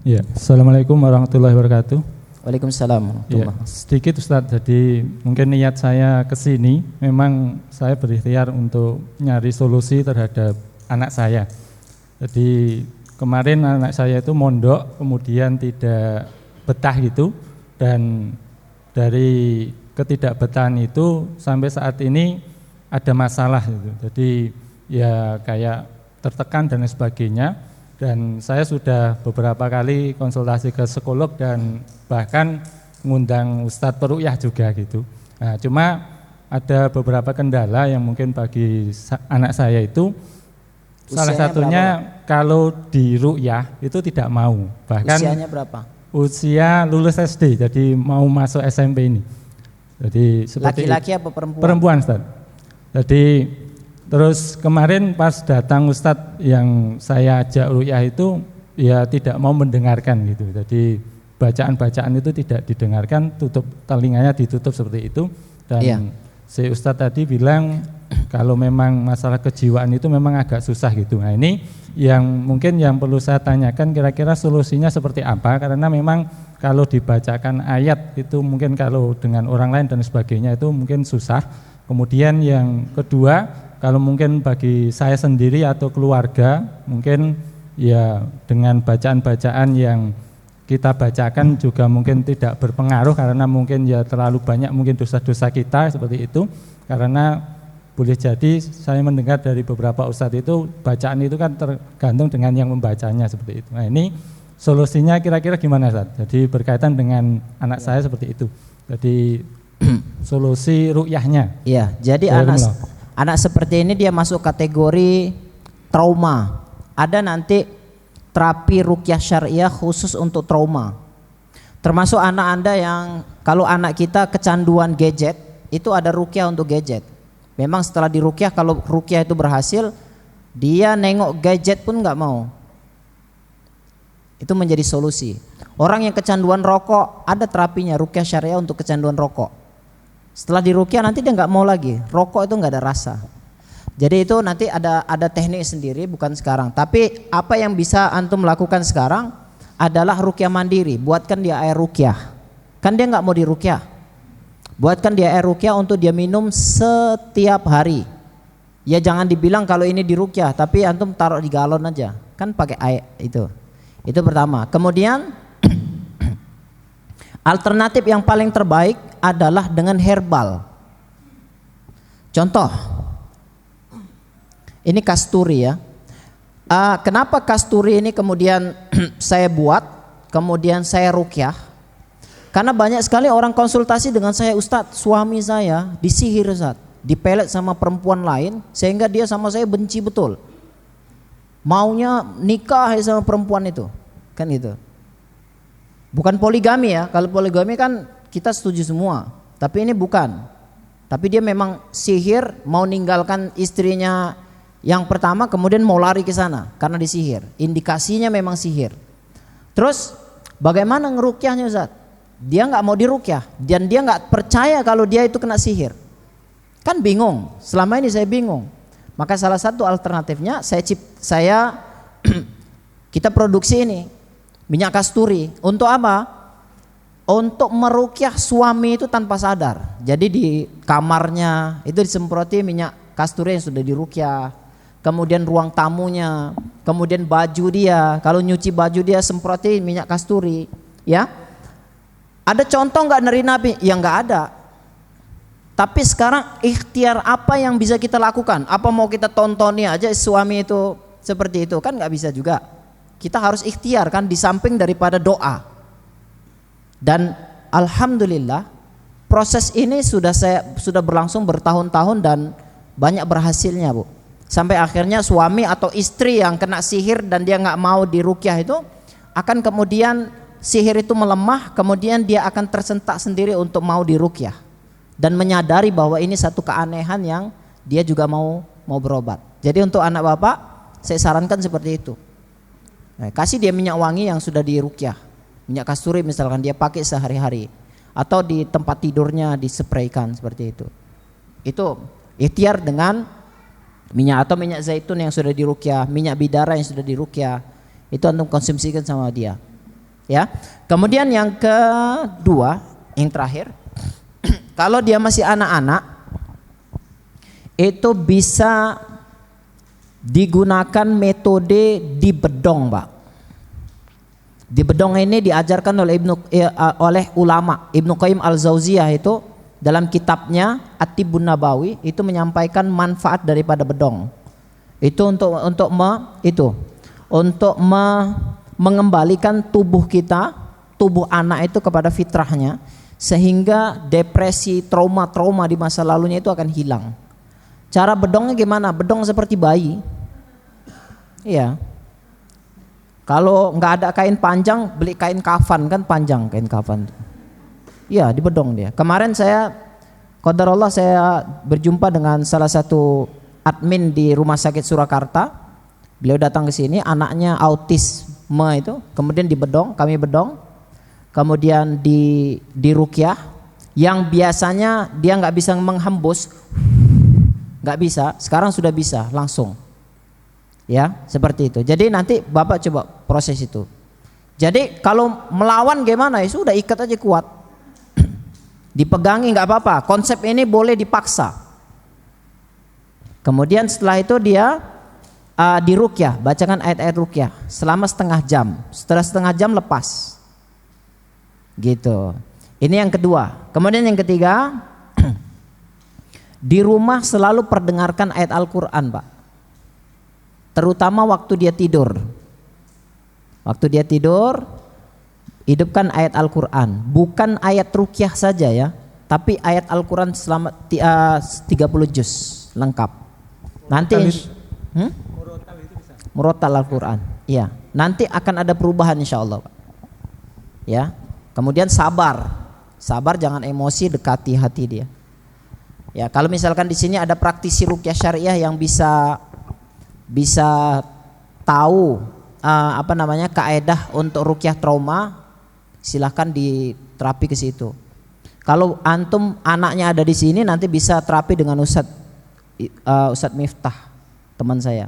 Ya, Assalamualaikum warahmatullahi wabarakatuh. Waalaikumsalam. Ya, sedikit Ustadz, jadi mungkin niat saya ke sini memang saya berikhtiar untuk nyari solusi terhadap anak saya. Jadi kemarin anak saya itu mondok, kemudian tidak betah gitu, dan dari ketidakbetahan itu sampai saat ini ada masalah gitu. Jadi ya kayak tertekan dan sebagainya. Dan saya sudah beberapa kali konsultasi ke psikolog dan bahkan ngundang Ustadz Peruqyah juga gitu. Nah, cuma ada beberapa kendala yang mungkin bagi anak saya itu. Salah satunya berapa? Kalau di ruqyah itu tidak mau. Bahkan usianya berapa? Usia lulus SD, jadi mau masuk SMP ini. Jadi laki-laki apa perempuan? Perempuan, Ustaz. Jadi terus kemarin pas datang Ustadz yang saya ajak ruqyah itu ya tidak mau mendengarkan gitu. Jadi bacaan-bacaan itu tidak didengarkan, tutup telinganya, ditutup seperti itu. Dan si Ustadz tadi bilang kalau memang masalah kejiwaan itu memang agak susah gitu. Nah ini yang mungkin yang perlu saya tanyakan, kira-kira solusinya seperti apa, karena memang kalau dibacakan ayat itu mungkin kalau dengan orang lain dan sebagainya itu mungkin susah. Kemudian yang kedua, kalau mungkin bagi saya sendiri atau keluarga, mungkin ya dengan bacaan-bacaan yang kita bacakan juga mungkin tidak berpengaruh, karena mungkin ya terlalu banyak mungkin dosa-dosa kita seperti itu. Karena boleh jadi saya mendengar dari beberapa ustadz itu bacaan itu kan tergantung dengan yang membacanya seperti itu. Nah ini solusinya kira-kira gimana Ustadz? Jadi berkaitan dengan anak saya seperti itu. Jadi solusi ruqyahnya. Iya, jadi anak seperti ini dia masuk kategori trauma. Ada nanti terapi ruqyah syariah khusus untuk trauma. Termasuk anak Anda yang kalau anak kita kecanduan gadget, itu ada ruqyah untuk gadget. Memang setelah diruqyah, kalau ruqyah itu berhasil, dia nengok gadget pun nggak mau. Itu menjadi solusi. Orang yang kecanduan rokok, ada terapinya ruqyah syariah untuk kecanduan rokok. Setelah diruqyah nanti dia nggak mau lagi. Rokok itu nggak ada rasa. Jadi itu nanti ada teknik sendiri, bukan sekarang. Tapi apa yang bisa antum lakukan sekarang adalah ruqyah mandiri. Buatkan dia air ruqyah. Kan dia nggak mau diruqyah. Buatkan dia air ruqyah untuk dia minum setiap hari. Ya jangan dibilang kalau ini diruqyah, tapi antum taruh di galon aja. Kan pakai air itu. Itu pertama. Kemudian alternatif yang paling terbaik adalah dengan herbal. Contoh, ini kasturi ya. Kenapa kasturi ini kemudian saya buat, kemudian saya ruqyah? Karena banyak sekali orang konsultasi dengan saya, Ustadz, suami saya disihir Ustadz, dipelet sama perempuan lain sehingga dia sama saya benci betul. Maunya nikah sama perempuan itu, kan gitu. Bukan poligami ya, kalau poligami kan kita setuju semua, tapi ini bukan. Tapi dia memang sihir, mau ninggalkan istrinya yang pertama kemudian mau lari ke sana karena disihir. Indikasinya memang sihir. Terus bagaimana ngeruqyahnya Ustaz? Dia nggak mau diruqyah dan dia nggak percaya kalau dia itu kena sihir. Kan bingung, selama ini saya bingung. Maka salah satu alternatifnya kita produksi ini minyak kasturi. Untuk apa? Untuk meruqyah suami itu tanpa sadar. Jadi di kamarnya itu disemproti minyak kasturi yang sudah diruqyah. Kemudian ruang tamunya, kemudian baju dia, kalau nyuci baju dia semproti minyak kasturi, ya. Ada contoh nggak neri Nabi? Ya nggak ada. Tapi sekarang ikhtiar apa yang bisa kita lakukan? Apa mau kita tontoni aja suami itu seperti itu? Kan nggak bisa juga. Kita harus ikhtiar kan, di samping daripada doa. Dan alhamdulillah proses ini sudah berlangsung bertahun-tahun dan banyak berhasilnya Bu. Sampai akhirnya suami atau istri yang kena sihir dan dia nggak mau diruqyah itu akan kemudian sihir itu melemah, kemudian dia akan tersentak sendiri untuk mau diruqyah dan menyadari bahwa ini satu keanehan yang dia juga mau berobat. Jadi untuk anak bapak saya sarankan seperti itu. Nah, kasih dia minyak wangi yang sudah diruqyah, minyak kasturi misalkan dia pakai sehari-hari, atau di tempat tidurnya dispraykan seperti itu. Itu ikhtiar dengan minyak atau minyak zaitun yang sudah diruqyah, minyak bidara yang sudah diruqyah, itu antum konsumsikan sama dia. Ya. Kemudian yang kedua, yang terakhir, kalau dia masih anak-anak itu bisa digunakan metode dibedong, Pak. Dibedong ini diajarkan oleh ulama. Ibnu Qayyim al-Jauziyah itu dalam kitabnya At-Tibbun Nabawi itu menyampaikan manfaat daripada bedong. Itu untuk mengembalikan tubuh kita, tubuh anak itu kepada fitrahnya, sehingga depresi, trauma-trauma di masa lalunya itu akan hilang. Cara bedongnya gimana? Bedong seperti bayi. Iya. Kalau nggak ada kain panjang, beli kain kafan, kan panjang kain kafan. Iya, dibedong dia. Kemarin qadarullah saya berjumpa dengan salah satu admin di Rumah Sakit Surakarta. Beliau datang ke sini, anaknya autisme itu, kemudian dibedong, kami bedong. Kemudian di ruqyah, yang biasanya dia nggak bisa menghembus, nggak bisa, sekarang sudah bisa langsung. Ya, seperti itu. Jadi nanti Bapak coba proses itu. Jadi kalau melawan gimana, ya sudah ikat aja kuat. Dipegangi nggak apa-apa. Konsep ini boleh dipaksa. Kemudian setelah itu dia di ruqyah, bacakan ayat-ayat ruqyah selama setengah jam. Setelah setengah jam lepas. Gitu. Ini yang kedua. Kemudian yang ketiga, di rumah selalu perdengarkan ayat Al-Quran, Pak. Terutama waktu dia tidur. Waktu dia tidur, hidupkan ayat Al-Quran. Bukan ayat ruqyah saja ya, tapi ayat Al-Quran selama 30 juz lengkap. Nanti murotal Al-Quran. Iya, nanti akan ada perubahan insyaallah, Pak. Ya. Kemudian sabar. Sabar, jangan emosi, dekati hati dia. Ya, kalau misalkan di sini ada praktisi ruqyah syariah yang bisa tahu kaedah untuk ruqyah trauma, silahkan diterapi ke situ. Kalau antum anaknya ada di sini, nanti bisa terapi dengan Ustadz Miftah, teman saya.